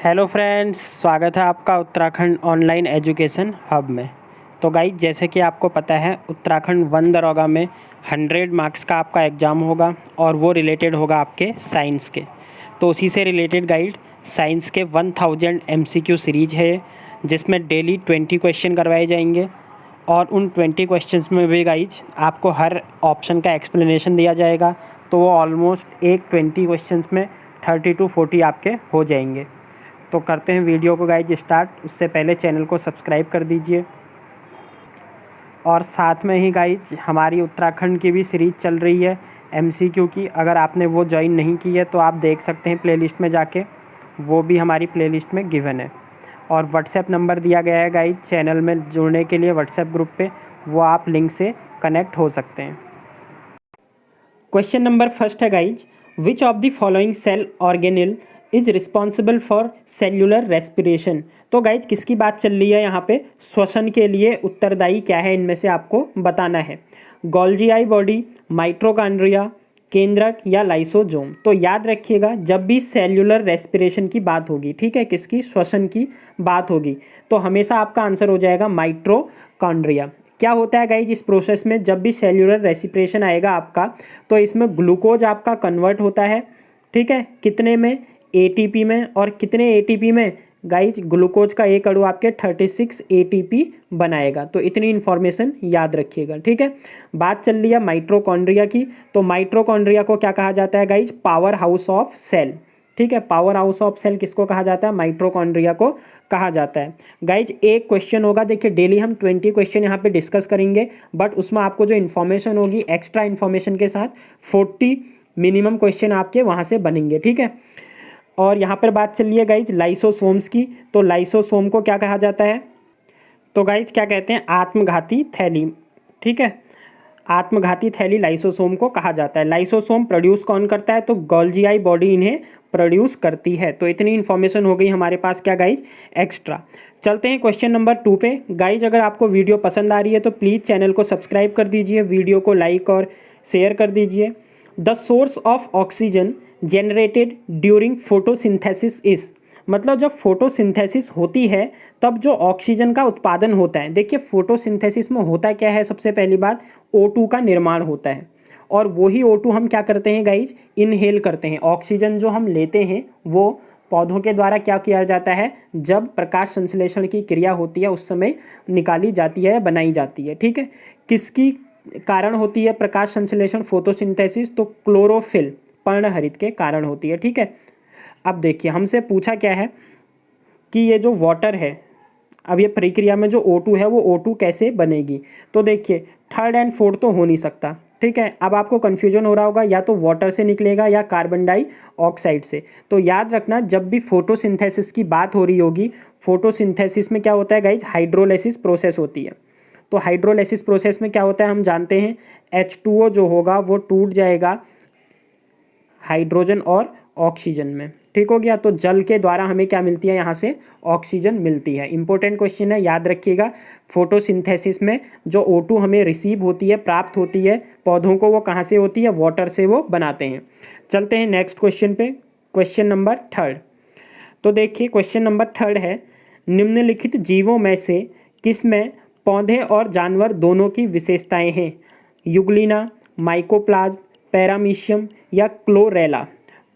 Hello friends, स्वागत है आपका उत्तराखंड ऑनलाइन एजुकेशन हब में। तो गाइज, जैसे कि आपको पता है, उत्तराखंड वन दरोगा में 100 मार्क्स का आपका एग्ज़ाम होगा और वो रिलेटेड होगा आपके साइंस के। तो उसी से रिलेटेड गाइड साइंस के 1000 MCQ सीरीज है, जिसमें डेली 20 क्वेश्चन करवाए जाएंगे और उन 20 क्वेश्चंस में भी गाइज आपको हर ऑप्शन का एक्सप्लेनेशन दिया जाएगा। तो वो ऑलमोस्ट एक 20 क्वेश्चंस में 30 to 40 आपके हो जाएंगे। तो करते हैं वीडियो को गाइज स्टार्ट। उससे पहले चैनल को सब्सक्राइब कर दीजिए और साथ में ही गाइज हमारी उत्तराखंड की भी सीरीज़ चल रही है MCQ की। अगर आपने वो ज्वाइन नहीं की है तो आप देख सकते हैं प्लेलिस्ट में जाके, वो भी हमारी प्लेलिस्ट में गिवन है। और व्हाट्सएप नंबर दिया गया है गाइज चैनल में जुड़ने के लिए व्हाट्सएप ग्रुप पे, वो आप लिंक से कनेक्ट हो सकते हैं। क्वेश्चन नंबर फर्स्ट है guys, which of the following cell organelle is responsible for cellular respiration. तो गाइज किसकी बात चल रही है यहाँ पे, श्वसन के लिए उत्तरदायी क्या है, इनमें से आपको बताना है। गोल्जीआई बॉडी, माइटोकॉन्ड्रिया, केंद्रक या लाइसोजोम। तो याद रखिएगा, जब भी सेल्यूलर रेस्पिरेशन की बात होगी, ठीक है, किसकी, श्वसन की बात होगी, तो हमेशा आपका आंसर हो जाएगा माइटोकॉन्ड्रिया। क्या होता है गाइज इस प्रोसेस में, जब भी सेल्यूलर रेस्पिरेशन आएगा आपका, तो इसमें ग्लूकोज आपका कन्वर्ट होता है, ठीक है, कितने में, ATP में। और कितने ATP में गाइज, ग्लूकोज का एक अणु आपके 36 ATP बनाएगा। तो इतनी इन्फॉर्मेशन याद रखिएगा, ठीक है। बात चल रही है माइटोकॉन्ड्रिया की, तो माइटोकॉन्ड्रिया को क्या कहा जाता है guys, power house of cell, ठीक है। पावर हाउस ऑफ सेल किसको कहा जाता है, माइटोकॉन्ड्रिया को कहा जाता है। गाइज एक क्वेश्चन होगा, देखिए डेली हम 20 क्वेश्चन यहाँ पे डिस्कस करेंगे, बट उसमें आपको जो इन्फॉर्मेशन होगी एक्स्ट्रा इन्फॉर्मेशन के साथ 40 मिनिमम क्वेश्चन आपके वहाँ से बनेंगे, ठीक है। और यहाँ पर बात चल रही है गाइज लाइसोसोम्स की, तो लाइसोसोम को क्या कहा जाता है, तो गाइज क्या कहते हैं, आत्मघाती थैली, ठीक है। आत्मघाती थैली लाइसोसोम को कहा जाता है। लाइसोसोम प्रोड्यूस कौन करता है, तो गोल्जीआई बॉडी इन्हें प्रोड्यूस करती है। तो इतनी इन्फॉर्मेशन हो गई हमारे पास क्या गाइज, एक्स्ट्रा। चलते हैं क्वेश्चन नंबर 2 पे। गाइज अगर आपको वीडियो पसंद आ रही है तो प्लीज़ चैनल को सब्सक्राइब कर दीजिए, वीडियो को लाइक और शेयर कर दीजिए। The source of oxygen generated during photosynthesis is, मतलब जब फोटोसिंथेसिस होती है तब जो ऑक्सीजन का उत्पादन होता है। देखिए फोटोसिंथेसिस में होता क्या है, सबसे पहली बात O2 का निर्माण होता है, और वही O2 हम क्या करते हैं गाइज, इनहेल करते हैं। ऑक्सीजन जो हम लेते हैं वो पौधों के द्वारा क्या किया जाता है, जब प्रकाश संश्लेषण की क्रिया होती है उस समय निकाली जाती है, बनाई जाती है, ठीक है। किसकी कारण होती है प्रकाश संश्लेषण, फोटोसिंथेसिस, तो क्लोरोफिल, पर्णहरित के कारण होती है, ठीक है। अब देखिए हमसे पूछा क्या है कि ये जो वाटर है, अब ये प्रक्रिया में जो O2 है वो O2 कैसे बनेगी। तो देखिए थर्ड एंड फोर्थ तो हो नहीं सकता, ठीक है। अब आपको कन्फ्यूजन हो रहा होगा, या तो वाटर से निकलेगा या कार्बन डाइऑक्साइड से। तो याद रखना, जब भी फोटोसिंथेसिस की बात हो रही होगी, फोटोसिंथेसिस में क्या होता है गाइज, हाइड्रोलाइसिस प्रोसेस होती है। तो हाइड्रोलाइसिस प्रोसेस में क्या होता है हम जानते हैं, H2O जो होगा वो टूट जाएगा हाइड्रोजन और ऑक्सीजन में, ठीक हो गया। तो जल के द्वारा हमें क्या मिलती है, यहाँ से ऑक्सीजन मिलती है। इंपॉर्टेंट क्वेश्चन है, याद रखिएगा। फोटोसिंथेसिस में जो O2 हमें रिसीव होती है, प्राप्त होती है पौधों को, वो कहाँ से होती है, वाटर से वो बनाते हैं। चलते हैं नेक्स्ट क्वेश्चन पे, क्वेश्चन नंबर 3। तो देखिए क्वेश्चन नंबर 3 है, निम्नलिखित जीवों में से किसमें पौधे और जानवर दोनों की विशेषताएं हैं, युग्लिना, माइकोप्लाज्म, पैरामीशियम या क्लोरेला।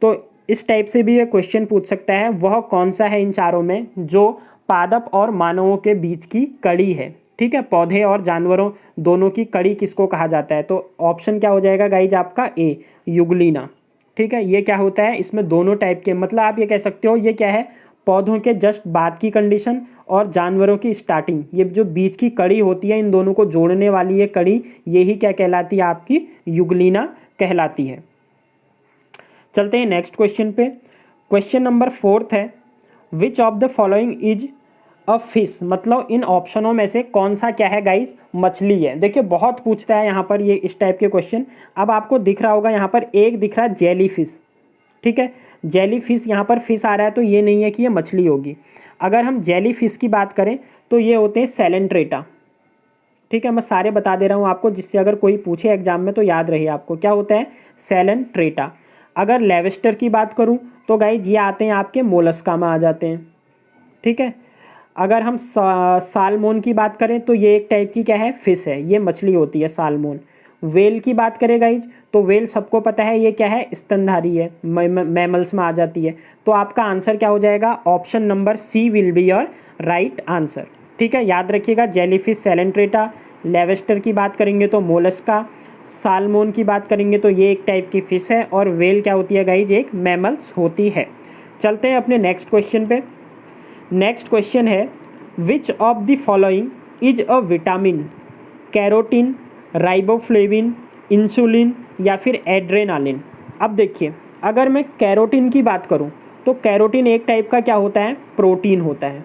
तो इस टाइप से भी ये क्वेश्चन पूछ सकता है, वह कौन सा है इन चारों में जो पादप और मानवों के बीच की कड़ी है, ठीक है। पौधे और जानवरों दोनों की कड़ी किसको कहा जाता है, तो ऑप्शन क्या हो जाएगा गाइज आपका, ए, युग्लिना, ठीक है। ये क्या होता है, इसमें दोनों टाइप के, मतलब आप ये कह सकते हो ये क्या है, पौधों के जस्ट बाद की कंडीशन और जानवरों की स्टार्टिंग, ये जो बीच की कड़ी होती है, इन दोनों को जोड़ने वाली ये कड़ी, यही क्या कहलाती है, आपकी युग्लिना कहलाती है। चलते हैं नेक्स्ट क्वेश्चन पे। क्वेश्चन नंबर 4 है, which of the following is a fish, मतलब इन ऑप्शनों में से कौन सा क्या है गाइज, मछली है। देखिए बहुत पूछता है यहाँ पर ये इस टाइप के क्वेश्चन। अब आपको दिख रहा होगा यहाँ पर एक दिख रहा है जेली फिश, ठीक है। जेली फिश, यहाँ पर फिश आ रहा है तो ये नहीं है कि ये मछली होगी। अगर हम जेली फिश की बात करें तो ये होते हैं सैलेंट्रेटा, ठीक है। मैं सारे बता दे रहा हूँ आपको, जिससे अगर कोई पूछे एग्जाम में तो याद रहे आपको। क्या होता है, सैलेंट्रेटा। अगर लेवेस्टर की बात करूँ तो गाइज ये आते हैं आपके मोलस्का में आ जाते हैं, ठीक है। अगर हम सालमोन की बात करें तो ये एक टाइप की क्या है, फिश है, ये मछली होती है सालमोन। वेल की बात करें गाइज तो वेल सबको पता है ये क्या है, स्तनधारी है, मैमल्स में आ जाती है। तो आपका आंसर क्या हो जाएगा, option number C will be your right answer, ठीक है। याद रखिएगा, जेलीफिश सैलेंट्रेटा, लेवेस्टर की बात करेंगे तो मोलस्का, सालमोन की बात करेंगे तो ये एक टाइप की फिश है, और वेल क्या होती है गाइज, एक मैमल्स होती है। चलते हैं अपने नेक्स्ट क्वेश्चन पे। नेक्स्ट क्वेश्चन है, which of the following is a vitamin, carotene, riboflavin, insulin या फिर एड्रेनालिन। अब देखिए, अगर मैं कैरोटीन की बात करूं तो कैरोटीन एक टाइप का क्या होता है, प्रोटीन होता है,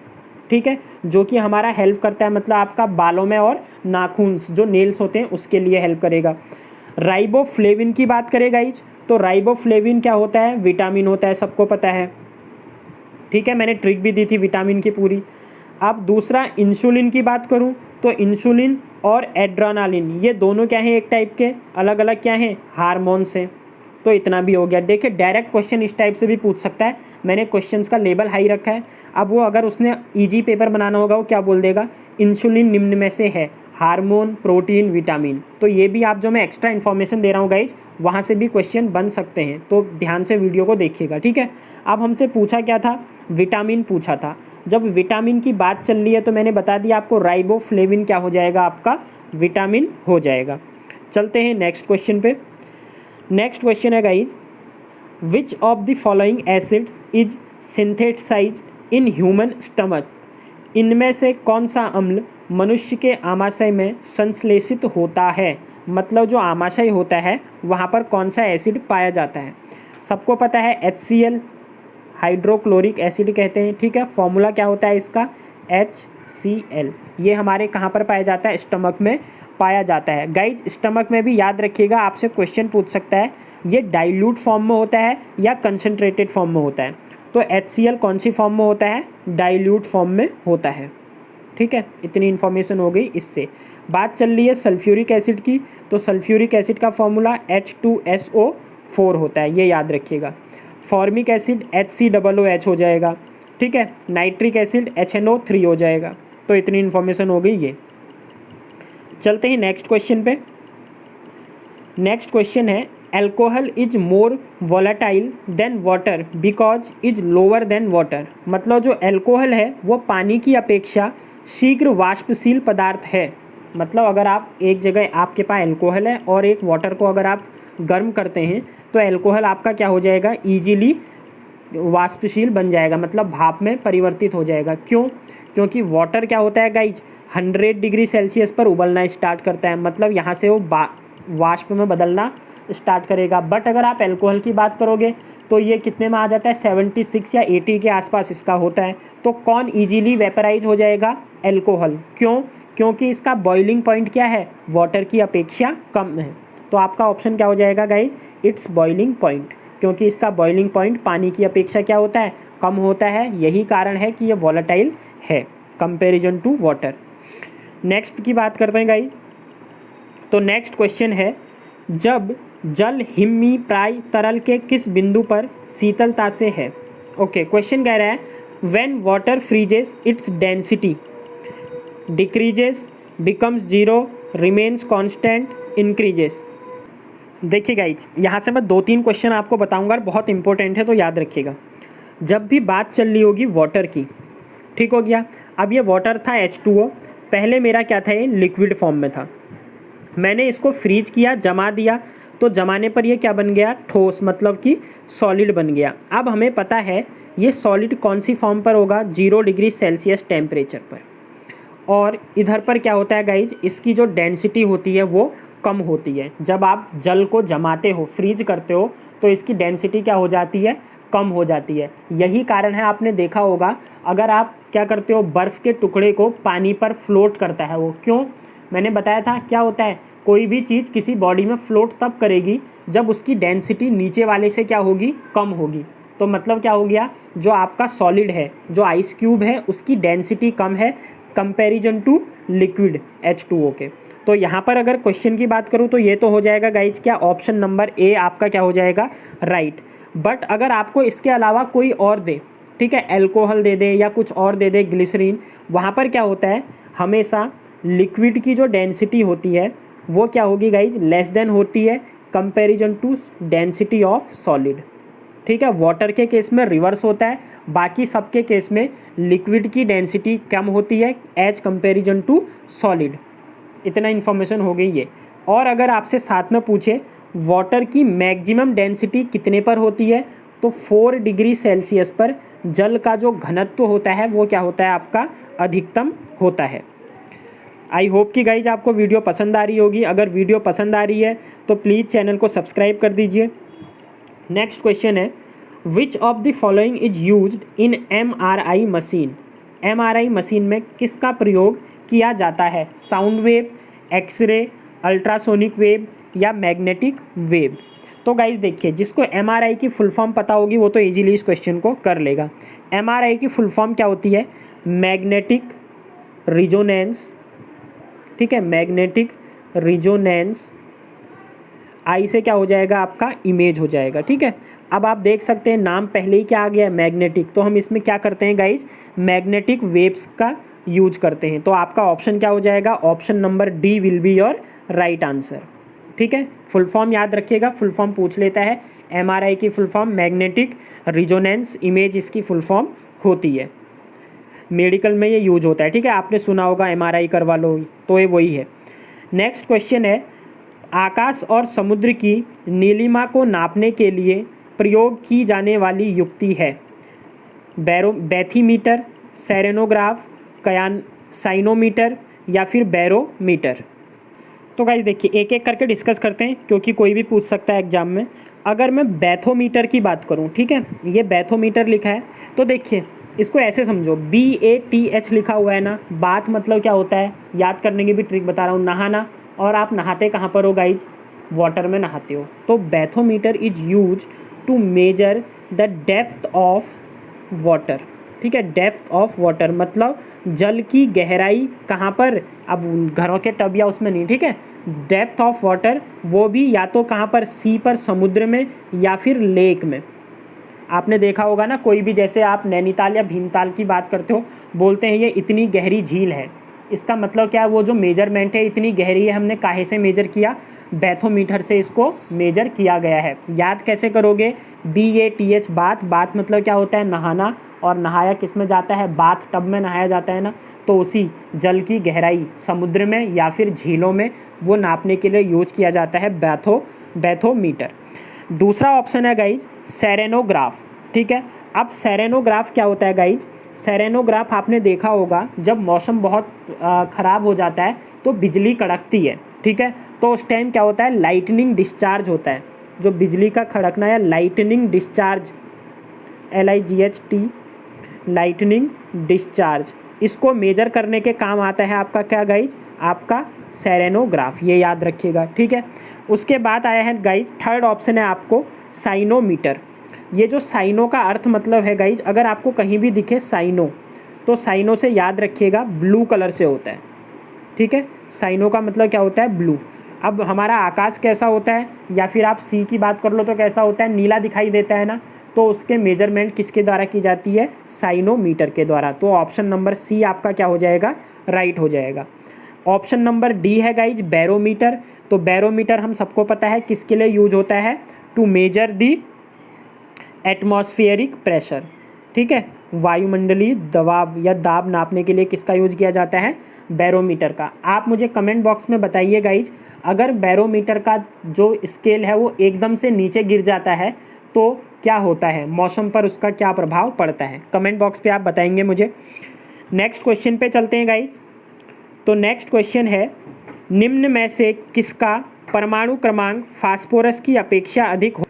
ठीक है, जो कि हमारा हेल्प करता है, मतलब आपका बालों में और नाखून जो नेल्स होते हैं उसके लिए हेल्प करेगा। राइबोफ्लेविन की बात करें गाइज तो राइबोफ्लेविन क्या होता है, विटामिन होता है, सबको पता है, ठीक है, मैंने ट्रिक भी दी थी विटामिन की पूरी। अब दूसरा इंसुलिन की बात करूं तो इंसुलिन और एड्रेनालिन ये दोनों क्या हैं, एक टाइप के, अलग अलग क्या हैं, हार्मोन्स हैं। तो इतना भी हो गया। देखिए डायरेक्ट क्वेश्चन इस टाइप से भी पूछ सकता है, मैंने क्वेश्चंस का लेवल हाई रखा है। अब वो अगर उसने इजी पेपर बनाना होगा वो क्या बोल देगा, इंसुलिन निम्न में से है, हार्मोन, प्रोटीन, विटामिन। तो ये भी आप जो मैं एक्स्ट्रा इन्फॉर्मेशन दे रहा हूँ गाइज, वहाँ से भी क्वेश्चन बन सकते हैं, तो ध्यान से वीडियो को देखिएगा, ठीक है। अब हमसे पूछा क्या था, विटामिन पूछा था। जब विटामिन की बात चल रही है तो मैंने बता दिया आपको, राइबोफ्लेविन क्या हो जाएगा, आपका विटामिन हो जाएगा। चलते हैं नेक्स्ट क्वेश्चन पे। नेक्स्ट क्वेश्चन है guys, which of the following acids is synthesize in human stomach. इनमें से कौन सा अम्ल मनुष्य के आमाशय में संश्लेषित होता है, मतलब जो आमाशय होता है वहाँ पर कौन सा एसिड पाया जाता है। सबको पता है HCl, हाइड्रोक्लोरिक एसिड कहते हैं, ठीक है। फॉर्मूला क्या होता है इसका, HCl। ये हमारे कहाँ पर पाया जाता है, स्टमक में पाया जाता है। गाइज स्टमक में भी याद रखिएगा, आपसे क्वेश्चन पूछ सकता है, ये डाइल्यूट फॉर्म में होता है या कंसनट्रेटेड फॉर्म में होता है। तो HCl कौन सी फॉर्म में होता है, डाइल्यूट फॉर्म में होता है, ठीक है। इतनी इन्फॉर्मेशन हो गई इससे। बात चल रही है सल्फ्यूरिक एसिड की, तो सल्फ्यूरिक एसिड का फॉर्मूला H2SO4 होता है, ये याद रखिएगा। फॉर्मिक एसिड HCOOH हो जाएगा, ठीक है। नाइट्रिक एसिड HNO3 हो जाएगा। तो इतनी इन्फॉर्मेशन हो गई ये। चलते हैं नेक्स्ट क्वेश्चन पे। नेक्स्ट क्वेश्चन है, alcohol is more volatile than water because is lower than water. मतलब जो एल्कोहल है वो पानी की अपेक्षा शीघ्र वाष्पशील पदार्थ है। मतलब अगर आप एक जगह आपके पास एल्कोहल है और एक वाटर को अगर आप गर्म करते हैं तो एल्कोहल आपका क्या हो जाएगा, ईजिली वाष्पशील बन जाएगा, मतलब भाप में परिवर्तित हो जाएगा। क्यों, क्योंकि वाटर क्या होता है गाइज, 100 डिग्री सेल्सियस पर उबलना स्टार्ट करता है, मतलब यहाँ से वो वाष्प में बदलना स्टार्ट करेगा। बट अगर आप एल्कोहल की बात करोगे तो ये कितने में आ जाता है, 76 या 80 के आसपास इसका होता है। तो कौन इजीली वेपराइज हो जाएगा, एल्कोहल। क्यों, क्योंकि इसका बॉइलिंग पॉइंट क्या है, वाटर की अपेक्षा कम है। तो आपका ऑप्शन क्या हो जाएगा गाइज, इट्स बॉइलिंग पॉइंट, क्योंकि इसका बॉइलिंग पॉइंट पानी की अपेक्षा क्या होता है, कम होता है। यही कारण है कि ये वॉलेटाइल है कंपेरिजन टू वाटर। नेक्स्ट की बात करते हैं गाइज। तो नेक्स्ट क्वेश्चन है, जब जल हिम्मी प्राय तरल के किस बिंदु पर शीतलता से है। ओके, क्वेश्चन कह रहा है, when water freezes its density decreases, becomes zero, remains constant, increases. देखिए गाइज, यहाँ से मैं 2-3 क्वेश्चन आपको बताऊंगा, बहुत इंपॉर्टेंट है तो याद रखिएगा। जब भी बात चल रही होगी वाटर की, ठीक हो गया। अब ये वाटर था H2O, पहले मेरा क्या था, ये लिक्विड फॉर्म में था। मैंने इसको फ्रीज किया, जमा दिया, तो जमाने पर ये क्या बन गया, ठोस, मतलब कि सॉलिड बन गया। अब हमें पता है ये सॉलिड कौन सी फॉर्म पर होगा, 0 डिग्री सेल्सियस टेम्परेचर पर। और इधर पर क्या होता है गाइज, इसकी जो डेंसिटी होती है वो कम होती है। जब आप जल को जमाते हो, फ्रीज करते हो, तो इसकी डेंसिटी क्या हो जाती है, कम हो जाती है। यही कारण है, आपने देखा होगा अगर आप क्या करते हो, बर्फ़ के टुकड़े को पानी पर फ्लोट करता है वो। क्यों, मैंने बताया था क्या होता है, कोई भी चीज़ किसी बॉडी में फ्लोट तब करेगी जब उसकी डेंसिटी नीचे वाले से क्या होगी, कम होगी। तो मतलब क्या हो गया, जो आपका सॉलिड है, जो आइस क्यूब है, उसकी डेंसिटी कम है कंपैरिजन टू लिक्विड H2O के। तो यहाँ पर अगर क्वेश्चन की बात करूँ तो ये तो हो जाएगा गाइज क्या, ऑप्शन नंबर ए आपका क्या हो जाएगा, राइट। बट अगर आपको इसके अलावा कोई और दे, ठीक है, अल्कोहल दे दे या कुछ और दे दे, ग्लिसरीन, वहाँ पर क्या होता है, हमेशा लिक्विड की जो डेंसिटी होती है वो क्या होगी गाइज, लेस देन होती है comparison to density of solid. ठीक है, वाटर के केस में रिवर्स होता है, बाकी सबके केस में लिक्विड की डेंसिटी कम होती है एज कंपैरिजन टू सॉलिड। इतना इन्फॉर्मेशन हो गई ये। और अगर आपसे साथ में पूछे वाटर की मैक्सिमम डेंसिटी कितने पर होती है, तो 4 डिग्री सेल्सियस पर जल का जो घनत्व होता है वो क्या होता है, आपका अधिकतम होता है। आई होप कि गाइज आपको वीडियो पसंद आ रही होगी। अगर वीडियो पसंद आ रही है तो प्लीज़ चैनल को सब्सक्राइब कर दीजिए। नेक्स्ट क्वेश्चन है, which of the following is used in MRI machine. MRI machine में किसका प्रयोग किया जाता है, sound wave, x ray, ultrasonic wave या मैग्नेटिक वेव। तो गाइज देखिए, जिसको MRI की फुल फॉर्म पता होगी वो तो इजीली इस क्वेश्चन को कर लेगा। MRI की फुल फॉर्म क्या होती है, मैग्नेटिक रिजोनेंस, ठीक है, मैग्नेटिक रिजोनेंस, आई से क्या हो जाएगा आपका, इमेज हो जाएगा। ठीक है, अब आप देख सकते हैं नाम पहले ही क्या आ गया है, मैग्नेटिक, तो हम इसमें क्या करते हैं गाइज, मैग्नेटिक वेव्स का यूज करते हैं। तो आपका ऑप्शन क्या हो जाएगा, option number D will be your right answer. ठीक है, फुल फॉर्म याद रखिएगा, फुल फॉर्म पूछ लेता है। MRI की full form magnetic resonance image इसकी फुल फॉर्म होती है, मेडिकल में ये यूज होता है। ठीक है, आपने सुना होगा MRI करवा लो, तो ये वही है। नेक्स्ट क्वेश्चन है, आकाश और समुद्र की नीलिमा को नापने के लिए प्रयोग की जाने वाली युक्ति है, बैथीमीटर, सेरेनोग्राफ, साइनोमीटर या फिर बैरोमीटर। तो गाइस देखिए, एक एक करके डिस्कस करते हैं क्योंकि कोई भी पूछ सकता है एग्जाम में। अगर मैं बैथोमीटर की बात करूं, ठीक है, ये बैथोमीटर लिखा है, तो देखिए इसको ऐसे समझो, BATH लिखा हुआ है ना, बात मतलब क्या होता है, याद करने की भी ट्रिक बता रहा हूँ, नहाना। और आप नहाते कहाँ पर हो गाइज, वाटर में नहाते हो। तो bathometer is use to measure the depth of water. ठीक है, डेप्थ ऑफ वाटर मतलब जल की गहराई कहाँ पर, अब घरों के टब या उसमें नहीं, ठीक है, डेप्थ ऑफ वाटर वो भी या तो कहाँ पर, सी पर, समुद्र में या फिर लेक में। आपने देखा होगा ना, कोई भी, जैसे आप नैनीताल या भीमताल की बात करते हो, बोलते हैं ये इतनी गहरी झील है, इसका मतलब क्या है, वो जो मेजरमेंट है इतनी गहरी है, हमने काहे से मेजर किया, बैथोमीटर से इसको मेजर किया गया है। याद कैसे करोगे, BATH, बात, बात मतलब क्या होता है, नहाना, और नहाया किस में जाता है, बाथ टब में नहाया जाता है ना, तो उसी जल की गहराई समुद्र में या फिर झीलों में वो नापने के लिए यूज किया जाता है बैथोमीटर। दूसरा ऑप्शन है गाइज सेरेनोग्राफ। ठीक है, अब सेरेनोग्राफ क्या होता है गाइज, सेरेनोग्राफ आपने देखा होगा जब मौसम बहुत ख़राब हो जाता है तो बिजली कड़कती है। ठीक है, तो उस टाइम क्या होता है, लाइटनिंग डिस्चार्ज होता है, जो बिजली का खड़कना या lightning discharge, LIGHT, lightning discharge, इसको मेजर करने के काम आता है आपका क्या गाइज, आपका सेरेनोग्राफ, ये याद रखिएगा। ठीक है, उसके बाद आया है गाइज, थर्ड ऑप्शन है आपको साइनोमीटर। ये जो साइनो का अर्थ मतलब है गाइज, अगर आपको कहीं भी दिखे साइनो, तो साइनो से याद रखिएगा ब्लू कलर से होता है। ठीक है, साइनो का मतलब क्या होता है, ब्लू। अब हमारा आकाश कैसा होता है, या फिर आप सी की बात कर लो तो कैसा होता है, नीला दिखाई देता है ना, तो उसके मेजरमेंट किसके द्वारा की जाती है, साइनोमीटर के द्वारा। तो ऑप्शन नंबर सी आपका क्या हो जाएगा, राइट हो जाएगा। ऑप्शन नंबर डी है गाइज बैरोमीटर। तो बैरोमीटर हम सबको पता है किसके लिए यूज होता है, to measure the atmospheric pressure. ठीक है, वायुमंडलीय दबाव या दाब नापने के लिए किसका यूज किया जाता है, बैरोमीटर का। आप मुझे कमेंट बॉक्स में बताइए गाइज, अगर बैरोमीटर का जो स्केल है वो एकदम से नीचे गिर जाता है तो क्या होता है, मौसम पर उसका क्या प्रभाव पड़ता है, कमेंट बॉक्स पे आप बताएंगे मुझे। नेक्स्ट क्वेश्चन पे चलते हैं गाइज। तो नेक्स्ट क्वेश्चन है, निम्न में से किसका परमाणु क्रमांक फास्फोरस की अपेक्षा अधिक हो,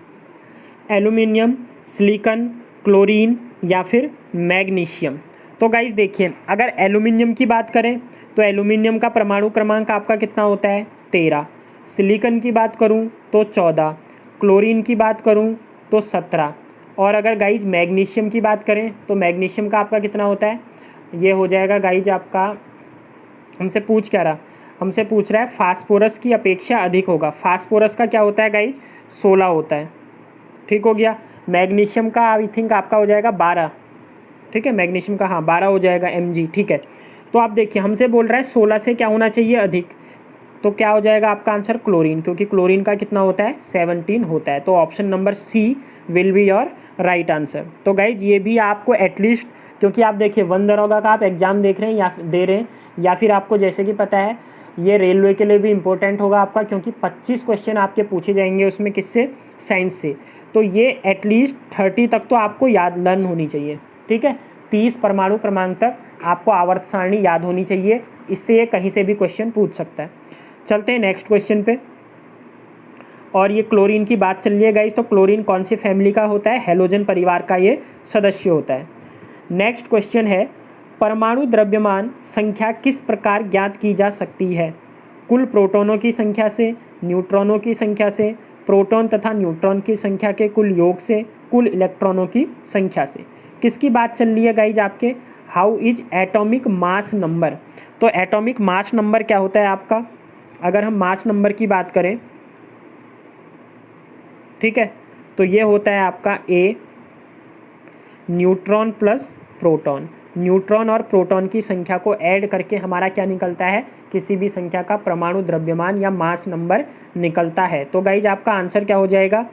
एल्यूमिनियम, सिलिकॉन, क्लोरीन या फिर मैग्नीशियम। तो गाइज देखिए, अगर एल्यूमिनियम की बात करें तो एल्यूमिनियम का परमाणु क्रमांक आपका कितना होता है, 13। सिलिकॉन की बात करूं तो 14, क्लोरीन की बात करूं तो 17, और अगर गाइज मैग्नीशियम की बात करें तो मैग्नीशियम का आपका कितना होता है, ये हो जाएगा गाइज आपका, हमसे पूछ क्या रहा, हमसे पूछ रहा है फास्फोरस की अपेक्षा अधिक होगा। फास्फोरस का क्या होता है गाइज, 16 होता है, ठीक हो गया। मैग्नीशियम का आई थिंक आपका हो जाएगा 12, ठीक है, मैग्नीशियम का हाँ 12 हो जाएगा mg, ठीक है। तो आप देखिए हमसे बोल रहा है 16 से क्या होना चाहिए अधिक, तो क्या हो जाएगा आपका आंसर क्लोरीन, क्योंकि क्लोरीन का कितना होता है 17 होता है। तो option number C will be your right answer. तो गाइज ये भी आपको एटलीस्ट, क्योंकि आप देखिए 1 दरोगा का आप एग्जाम देख रहे हैं या दे रहे हैं, या फिर आपको जैसे कि पता है ये रेलवे के लिए भी इंपॉर्टेंट होगा आपका, क्योंकि 25 क्वेश्चन आपके पूछे जाएंगे उसमें, किससे, साइंस से। तो ये एटलीस्ट 30 तक तो आपको याद लर्न होनी चाहिए, ठीक है। 30 परमाणु क्रमांक तक आपको आवर्त सारणी याद होनी चाहिए, इससे ये कहीं से भी क्वेश्चन पूछ सकता है। चलते हैं नेक्स्ट क्वेश्चन पे। और ये क्लोरीन की बात चल रही है गाइस, तो क्लोरीन कौन सी फैमिली का होता है, हैलोजन परिवार का ये सदस्य होता है। नेक्स्ट क्वेश्चन है, परमाणु द्रव्यमान संख्या किस प्रकार ज्ञात की जा सकती है, कुल प्रोटॉनों की संख्या से, न्यूट्रॉनों की संख्या से, प्रोटॉन तथा न्यूट्रॉन की संख्या के कुल योग से, कुल इलेक्ट्रॉनों की संख्या से। किसकी बात चल रही है गाइज आपके, how is atomic mass number. तो एटॉमिक मास नंबर क्या होता है आपका, अगर हम मास नंबर की बात करें, ठीक है, तो ये होता है आपका ए न्यूट्रॉन प्लस प्रोटॉन। न्यूट्रॉन और प्रोटॉन की संख्या को ऐड करके हमारा क्या निकलता है, किसी भी संख्या का परमाणु द्रव्यमान या मास नंबर निकलता है। तो गाइज आपका आंसर क्या हो जाएगा,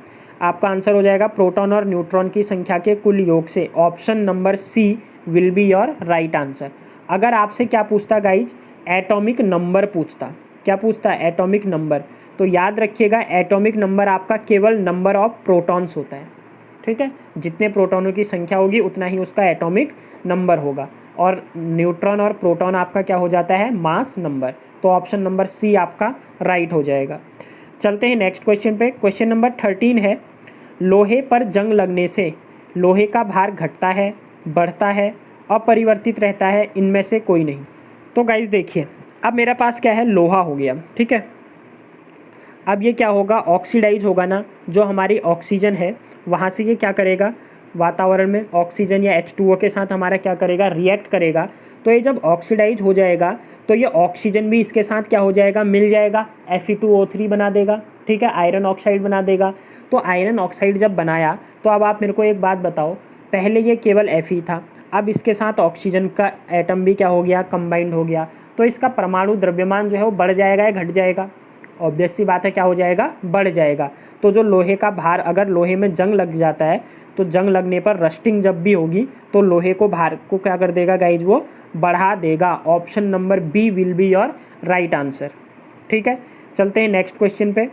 आपका आंसर हो जाएगा प्रोटॉन और न्यूट्रॉन की संख्या के कुल योग से। Option number C will be your right answer. अगर आपसे क्या पूछता गाइज, एटॉमिक नंबर पूछता, क्या पूछता है, एटॉमिक नंबर, तो याद रखिएगा एटॉमिक नंबर आपका केवल नंबर ऑफ प्रोटॉन्स होता है, ठीक है। जितने प्रोटॉनों की संख्या होगी उतना ही उसका एटॉमिक नंबर होगा, और न्यूट्रॉन और प्रोटॉन आपका क्या हो जाता है, मास नंबर। तो ऑप्शन नंबर सी आपका राइट हो जाएगा। चलते हैं नेक्स्ट क्वेश्चन पे। क्वेश्चन नंबर 13 है, लोहे पर जंग लगने से लोहे का भार घटता है, बढ़ता है, अपरिवर्तित रहता है, इनमें से कोई नहीं। तो गाइज देखिए, अब मेरे पास क्या है, लोहा हो गया, ठीक है। अब ये क्या होगा, ऑक्सीडाइज होगा ना, जो हमारी ऑक्सीजन है वहाँ से ये क्या करेगा, वातावरण में ऑक्सीजन या H2O के साथ हमारा क्या करेगा, रिएक्ट करेगा। तो ये जब ऑक्सीडाइज हो जाएगा तो ये ऑक्सीजन भी इसके साथ क्या हो जाएगा, मिल जाएगा, Fe2O3 बना देगा, ठीक है, आयरन ऑक्साइड बना देगा। तो आयरन ऑक्साइड जब बनाया, तो अब आप मेरे को एक बात बताओ, पहले ये केवल Fe था, अब इसके साथ ऑक्सीजन का एटम भी क्या हो गया, कंबाइंड हो गया। तो इसका परमाणु द्रव्यमान जो है वो बढ़ जाएगा या घट जाएगा, ऑब्वियस सी बात है क्या हो जाएगा, बढ़ जाएगा। तो जो लोहे का भार, अगर लोहे में जंग लग जाता है तो जंग लगने पर रस्टिंग जब भी होगी तो लोहे को भार को क्या कर देगा गाइज, वो बढ़ा देगा। Option number B will be your right answer, ठीक है। चलते हैं नेक्स्ट क्वेश्चन पे।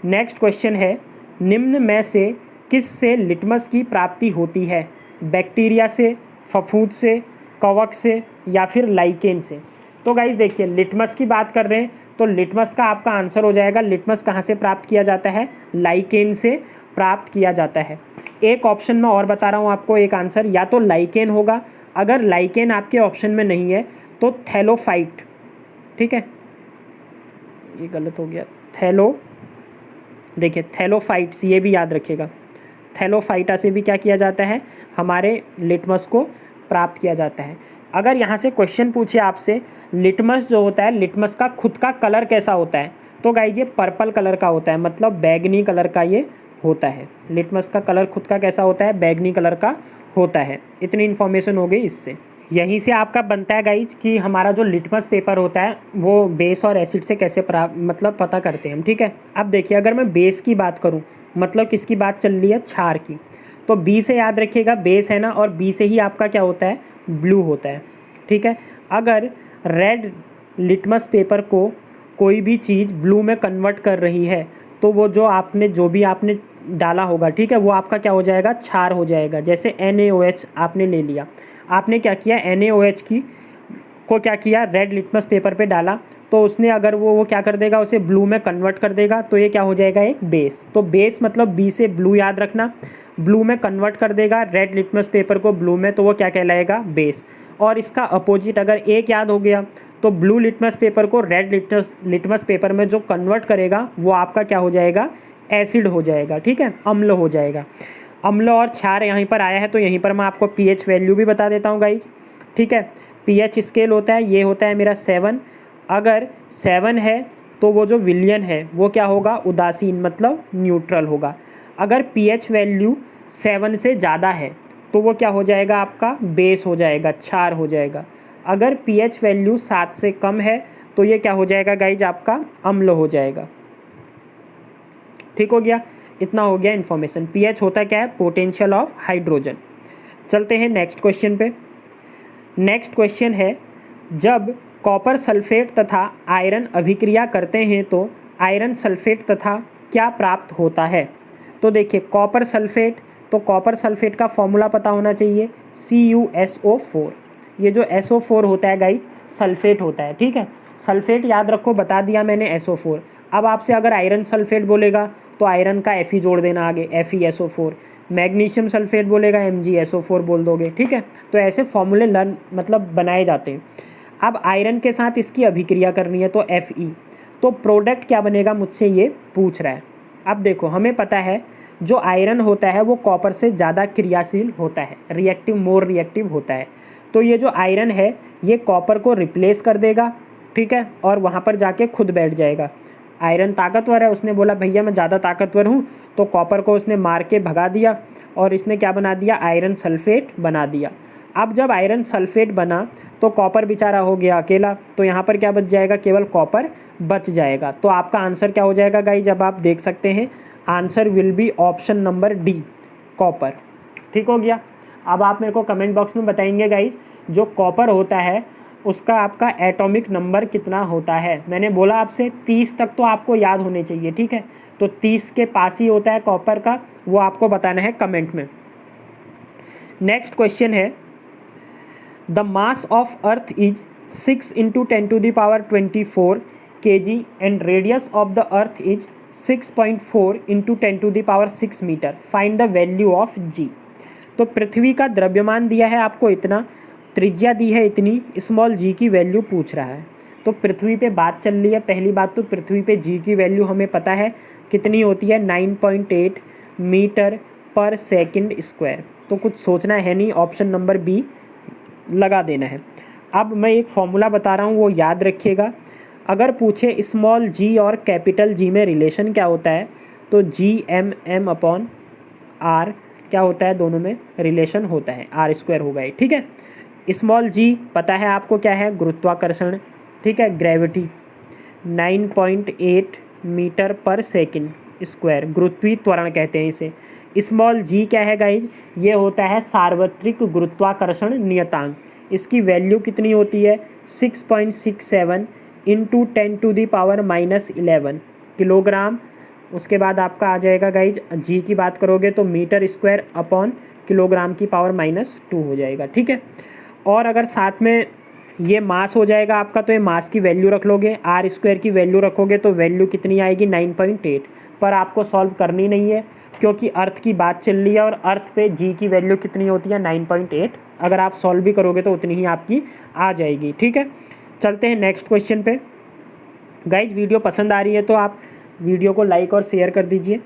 नेक्स्ट क्वेश्चन है, निम्न में से किस से लिटमस की प्राप्ति होती है, बैक्टीरिया से, फफूंद से, कवक से, या फिर लाइकेन से। तो गाइज देखिए, लिटमस की बात कर रहे हैं तो लिटमस का आपका आंसर हो जाएगा, लिटमस कहाँ से प्राप्त किया जाता है, लाइकेन से प्राप्त किया जाता है। एक ऑप्शन में और बता रहा हूँ आपको, एक आंसर या तो लाइकेन होगा, अगर लाइकेन आपके ऑप्शन में नहीं है तो थैलोफाइट, ठीक है, ये गलत हो गया, देखिए थैलोफाइट्स, ये भी याद रखिएगा, थैलोफाइटा से भी क्या किया जाता है, हमारे लिटमस को प्राप्त किया जाता है। अगर यहाँ से क्वेश्चन पूछे आपसे, लिटमस जो होता है, लिटमस का खुद का कलर कैसा होता है, तो गाइज ये पर्पल कलर का होता है, मतलब बैगनी कलर का ये होता है। लिटमस का कलर खुद का कैसा होता है, बैगनी कलर का होता है। इतनी इन्फॉर्मेशन हो गई इससे। यहीं से आपका बनता है गाइज कि हमारा जो लिटमस पेपर होता है वो बेस और एसिड से कैसे मतलब पता करते हैं हम, ठीक है। अब देखिए, अगर मैं बेस की बात करूँ, मतलब किसकी बात चल रही है, क्षार की, तो बी से याद रखिएगा, बेस है ना, और बी से ही आपका क्या होता है, ब्लू होता है, ठीक है। अगर रेड लिटमस पेपर को कोई भी चीज़ ब्लू में कन्वर्ट कर रही है तो वो जो भी आपने डाला होगा, ठीक है, वो आपका क्या हो जाएगा, क्षार हो जाएगा। जैसे NaOH आपने ले लिया, आपने क्या किया, NaOH को क्या किया, रेड लिटमस पेपर पे डाला, तो उसने अगर वो क्या कर देगा, उसे ब्लू में कन्वर्ट कर देगा, तो ये क्या हो जाएगा, एक बेस। तो बेस मतलब बी से ब्लू याद रखना, ब्लू में कन्वर्ट कर देगा रेड लिटमस पेपर को ब्लू में, तो वो क्या कहलाएगा, बेस। और इसका अपोजिट अगर एक याद हो गया, तो ब्लू लिटमस पेपर को रेड लिटमस पेपर में जो कन्वर्ट करेगा वो आपका क्या हो जाएगा, एसिड हो जाएगा, ठीक है, अम्ल हो जाएगा। अम्ल और क्षार यहीं पर आया है तो यहीं पर मैं आपको pH वैल्यू भी बता देता हूँ गाइज, ठीक है। pH स्केल होता है, ये होता है मेरा 7, अगर 7 है तो वो जो विलयन है वो क्या होगा, उदासीन मतलब न्यूट्रल होगा। अगर pH वैल्यू 7 से ज़्यादा है तो वो क्या हो जाएगा, आपका बेस हो जाएगा, क्षार हो जाएगा। अगर pH वैल्यू 7 से कम है तो ये क्या हो जाएगा गाइज, आपका अम्ल हो जाएगा। ठीक हो गया, इतना हो गया इन्फॉर्मेशन। pH होता क्या है, पोटेंशियल ऑफ हाइड्रोजन। चलते हैं नेक्स्ट क्वेश्चन पे। नेक्स्ट क्वेश्चन है, जब कॉपर सल्फेट तथा आयरन अभिक्रिया करते हैं तो आयरन सल्फेट तथा क्या प्राप्त होता है। तो देखिए कॉपर सल्फेट, तो कॉपर सल्फेट का फॉर्मूला पता होना चाहिए, CuSO4। ये जो SO4 होता है गाइज सल्फेट होता है, ठीक है। सल्फेट याद रखो, बता दिया मैंने SO4। अब आपसे अगर आयरन सल्फेट बोलेगा तो आयरन का Fe जोड़ देना आगे, FeSO4। मैग्नीशियम सल्फेट बोलेगा MgSO4 बोल दोगे, ठीक है। तो ऐसे फॉर्मूले लर्न मतलब बनाए जाते हैं। अब आयरन के साथ इसकी अभिक्रिया करनी है तो Fe, तो प्रोडक्ट क्या बनेगा मुझसे ये पूछ रहा है। अब देखो हमें पता है जो आयरन होता है वो कॉपर से ज़्यादा क्रियाशील होता है, रिएक्टिव, मोर रिएक्टिव होता है। तो ये जो आयरन है ये कॉपर को रिप्लेस कर देगा, ठीक है, और वहाँ पर जाके खुद बैठ जाएगा। आयरन ताकतवर है, उसने बोला भैया मैं ज़्यादा ताकतवर हूँ, तो कॉपर को उसने मार के भगा दिया और इसने क्या बना दिया, आयरन सल्फेट बना दिया। अब जब आयरन सल्फेट बना तो कॉपर बेचारा हो गया अकेला, तो यहाँ पर क्या बच जाएगा, केवल कॉपर बच जाएगा। तो आपका आंसर क्या हो जाएगा गाइस, जब आप देख सकते हैं answer will be option number D, copper. ठीक हो गया। अब आप मेरे को कमेंट बॉक्स में बताएंगे गाइस जो कॉपर होता है उसका आपका एटॉमिक नंबर कितना होता है। मैंने बोला आपसे 30 तक तो आपको याद होने चाहिए, ठीक है। तो 30 के पास ही होता है कॉपर का, वो आपको बताना है कमेंट में। नेक्स्ट क्वेश्चन है, the mass of earth is 6 × 10⁻24 kg and radius of the earth is 6.4 × 10⁻6 metre. Find the value of g। तो पृथ्वी का द्रव्यमान दिया है आपको इतना, त्रिज्या दी है इतनी, स्मॉल g की वैल्यू पूछ रहा है। तो पृथ्वी पे बात चल रही है। पहली बात तो पृथ्वी पे g की वैल्यू हमें पता है कितनी होती है, 9.8 मीटर पर सेकंड स्क्वायर। तो कुछ सोचना है नहीं, ऑप्शन नंबर बी लगा देना है। अब मैं एक फॉर्मूला बता रहा हूँ वो याद रखिएगा। अगर पूछे स्मॉल g और कैपिटल G में रिलेशन क्या होता है तो Gm/r क्या होता है, दोनों में रिलेशन होता है, r² होगा ये, ठीक है। स्मॉल g पता है आपको क्या है, गुरुत्वाकर्षण, ठीक है, ग्रेविटी। 9.8 मीटर पर सेकंड स्क्वायर, गुरुत्वीय त्वरण कहते हैं इसे। स्मॉल g क्या है गाइज, ये होता है सार्वत्रिक गुरुत्वाकर्षण नियतांक। इसकी वैल्यू कितनी होती है, 6.67 × 10⁻⁻11 किलोग्राम। उसके बाद आपका आ जाएगा गाइज g की बात करोगे तो मीटर स्क्वायर अपॉन किलोग्राम की पावर -2 हो जाएगा, ठीक है। और अगर साथ में ये मास हो जाएगा आपका तो ये मास की वैल्यू रख लोगे, r² की वैल्यू रखोगे तो वैल्यू कितनी आएगी, 9.8। पर आपको सॉल्व करनी नहीं है क्योंकि अर्थ की बात चल रही है और अर्थ पे g की वैल्यू कितनी होती है, 9.8। अगर आप सॉल्व भी करोगे तो उतनी ही आपकी आ जाएगी, ठीक है। चलते हैं नेक्स्ट क्वेश्चन पे। गाइज वीडियो पसंद आ रही है तो आप वीडियो को लाइक और शेयर कर दीजिए।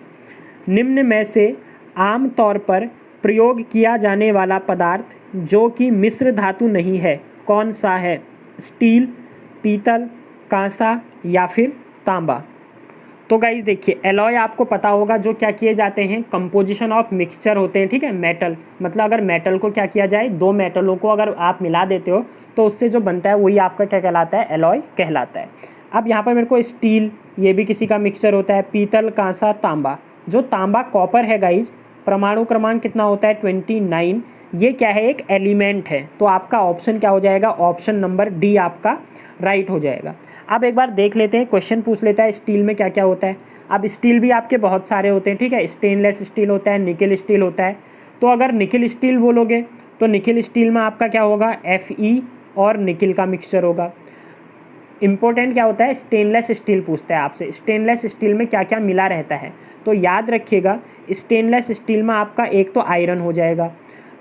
निम्न में से आम तौर पर प्रयोग किया जाने वाला पदार्थ जो कि मिश्र धातु नहीं है कौन सा है, स्टील, पीतल, कांसा या फिर तांबा। तो गाइज देखिए एलॉय आपको पता होगा जो क्या किए जाते हैं, कंपोजिशन ऑफ मिक्सचर होते हैं, ठीक है। मेटल मतलब अगर मेटल को क्या किया जाए, दो मेटलों को अगर आप मिला देते हो तो उससे जो बनता है वही आपका क्या कहलाता है, एलॉय कहलाता है। अब यहाँ पर मेरे को स्टील, ये भी किसी का मिक्सचर होता है, पीतल, कांसा, तांबा। जो तांबा कॉपर है गाइज, परमाणु क्रमांक कितना होता है, 29। ये क्या है, एक एलिमेंट है। तो आपका ऑप्शन क्या हो जाएगा, ऑप्शन नंबर डी आपका राइट हो जाएगा। अब एक बार देख लेते हैं, क्वेश्चन पूछ लेता है स्टील में क्या क्या होता है। अब स्टील भी आपके बहुत सारे होते हैं, ठीक है। स्टेनलेस स्टील होता है, निकल स्टील होता है। तो अगर निकल स्टील बोलोगे तो निकल स्टील में आपका क्या होगा, Fe और निकल का मिक्सचर होगा। इंपॉर्टेंट क्या होता है, स्टेनलेस स्टील पूछता है आपसे, स्टेनलेस स्टील में क्या क्या मिला रहता है। तो याद रखिएगा स्टेनलेस स्टील में आपका एक तो आयरन हो जाएगा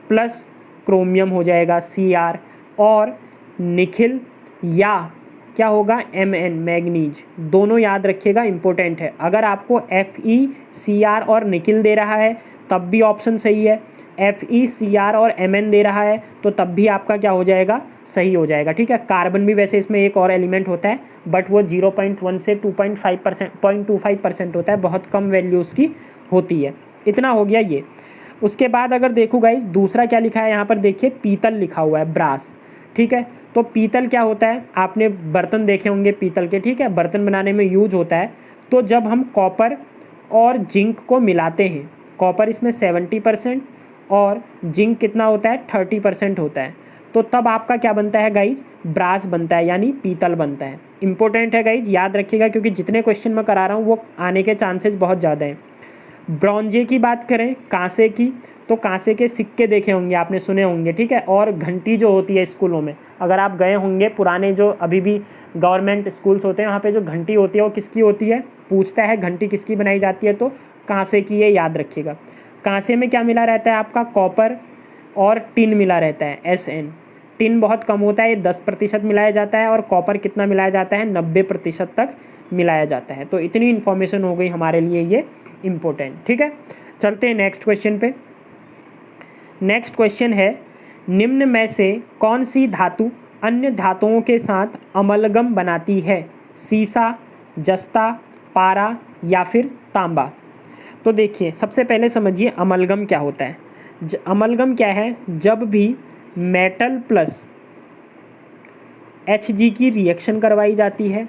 प्लस क्रोमियम हो जाएगा Cr, और निखिल या क्या होगा Mn, मैग्नीज। दोनों याद रखिएगा, इंपॉर्टेंट है। अगर आपको Fe, Cr और निकिल दे रहा है तब भी ऑप्शन सही है, FeCr और Mn दे रहा है तो तब भी आपका क्या हो जाएगा, सही हो जाएगा। ठीक है, कार्बन भी वैसे इसमें एक और एलिमेंट होता है बट वो 0.1 से 2.5% होता है, बहुत कम वैल्यू उसकी होती है। इतना हो गया ये। उसके बाद अगर देखो गाइस दूसरा क्या लिखा है यहाँ पर, देखिए पीतल लिखा हुआ है, ब्रास। ठीक है, तो पीतल क्या होता है, आपने बर्तन देखे होंगे पीतल के, ठीक है, बर्तन बनाने में यूज होता है। तो जब हम कॉपर और जिंक को मिलाते हैं, कॉपर इसमें 70% और जिंक कितना होता है, 30% होता है, तो तब आपका क्या बनता है गाइज, ब्रास बनता है, यानी पीतल बनता है। इंपॉर्टेंट है गाइज, याद रखिएगा क्योंकि जितने क्वेश्चन मैं करा रहा हूँ वो आने के चांसेस बहुत ज़्यादा हैं। ब्रॉन्जे की बात करें, कांसे की, तो कांसे के सिक्के देखे होंगे आपने, सुने होंगे। ठीक है, और घंटी जो होती है स्कूलों में, अगर आप गए होंगे पुराने जो अभी भी गवर्नमेंट स्कूल्स होते हैं वहाँ पे जो घंटी होती है वो किसकी होती है, पूछता है घंटी किसकी बनाई जाती है, तो कांसे की, ये याद रखिएगा। कांसे में क्या मिला रहता है आपका, कॉपर और टिन मिला रहता है, Sn। टिन बहुत कम होता है, 10% मिलाया जाता है, और कॉपर कितना मिलाया जाता है, 90% तक मिलाया जाता है। तो इतनी इन्फॉर्मेशन हो गई हमारे लिए ये इम्पोर्टेंट। ठीक है, चलते हैं नेक्स्ट क्वेश्चन पे। नेक्स्ट क्वेश्चन है, निम्न में से कौन सी धातु अन्य धातुओं के साथ अमलगम बनाती है, सीसा, जस्ता, पारा या फिर तांबा। तो देखिए सबसे पहले समझिए अमलगम क्या होता है। अमलगम क्या है, जब भी मेटल प्लस Hg की रिएक्शन करवाई जाती है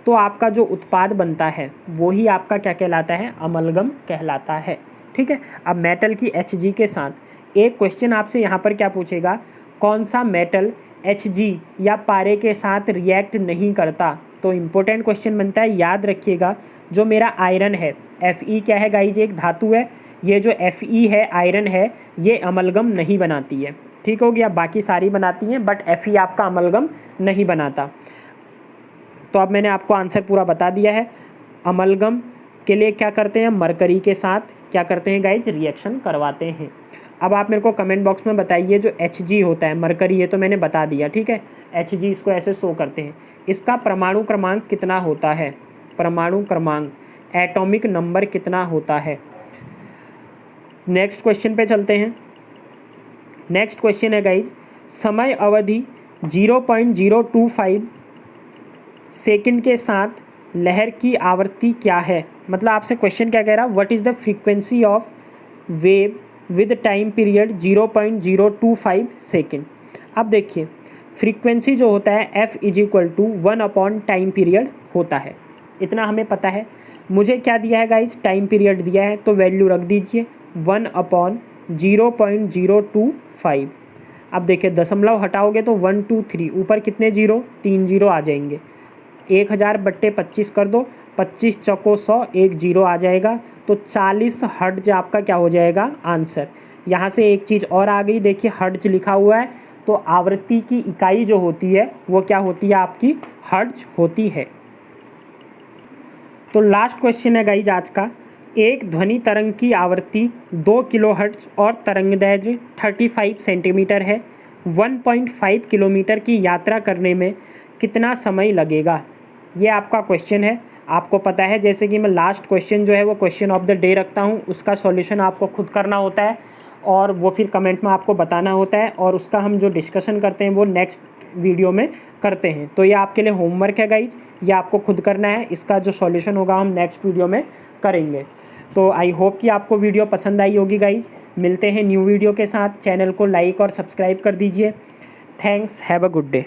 तो आपका जो उत्पाद बनता है वो ही आपका क्या कहलाता है, अमलगम कहलाता है। ठीक है, अब मेटल की Hg के साथ एक क्वेश्चन आपसे यहाँ पर क्या पूछेगा, कौन सा मेटल Hg या पारे के साथ रिएक्ट नहीं करता, तो इम्पोर्टेंट क्वेश्चन बनता है, याद रखिएगा। जो मेरा आयरन है, Fe क्या है गाइज, एक धातु है, ये जो Fe है, आयरन है, ये अमलगम नहीं बनाती है। ठीक हो गया, बाकी सारी बनाती हैं बट Fe आपका अमलगम नहीं बनाता। तो अब मैंने आपको आंसर पूरा बता दिया है। अमलगम के लिए क्या करते हैं, मरकरी के साथ क्या करते हैं गाइज, रिएक्शन करवाते हैं। अब आप मेरे को कमेंट बॉक्स में बताइए जो Hg होता है, मरकरी, ये तो मैंने बता दिया। ठीक है, Hg इसको ऐसे शो करते हैं, इसका परमाणु क्रमांक कितना होता है, परमाणु क्रमांक, एटॉमिक नंबर कितना होता है। नेक्स्ट क्वेश्चन पे चलते हैं। नेक्स्ट क्वेश्चन है गाइज, समय अवधि 0.025 सेकंड के साथ लहर की आवृत्ति क्या है। मतलब आपसे क्वेश्चन क्या कह रहा है, what is the frequency of wave with time period 0.025 second. अब देखिए फ्रीक्वेंसी जो होता है F = 1 टाइम पीरियड होता है, इतना हमें पता है। मुझे क्या दिया है गाइज, टाइम पीरियड दिया है, तो वैल्यू रख दीजिए 1/0.025। अब देखिए दशमलव हटाओगे तो 1 2 3, ऊपर कितने जीरो, 3 जीरो आ जाएंगे। 1000/25 कर दो, 25 चौको 100, 1 जीरो आ जाएगा, तो 40 हर्ट्ज आपका क्या हो जाएगा, आंसर। यहाँ से एक चीज़ और आ गई, देखिए हर्ट्ज लिखा हुआ है, तो आवृत्ति की इकाई जो होती है वो क्या होती है, आपकी हर्ट्ज होती है। तो लास्ट क्वेश्चन है गाइज आज का, एक ध्वनि तरंग की आवृत्ति 2 किलोहर्ट्ज और तरंगदैर्घ्य 35 सेंटीमीटर है, 1.5 किलोमीटर की यात्रा करने में कितना समय लगेगा, ये आपका क्वेश्चन है। आपको पता है जैसे कि मैं लास्ट क्वेश्चन जो है वो क्वेश्चन ऑफ द डे रखता हूँ, उसका सॉल्यूशन आपको खुद करना होता है और वो फिर कमेंट में आपको बताना होता है, और उसका हम जो डिस्कशन करते हैं वो नेक्स्ट वीडियो में करते हैं। तो ये आपके लिए होमवर्क है गाइज, ये आपको खुद करना है, इसका जो सॉल्यूशन होगा हम नेक्स्ट वीडियो में करेंगे। तो आई होप कि आपको वीडियो पसंद आई होगी गाइज। मिलते हैं न्यू वीडियो के साथ, चैनल को लाइक और सब्सक्राइब कर दीजिए। Thanks, have a good day.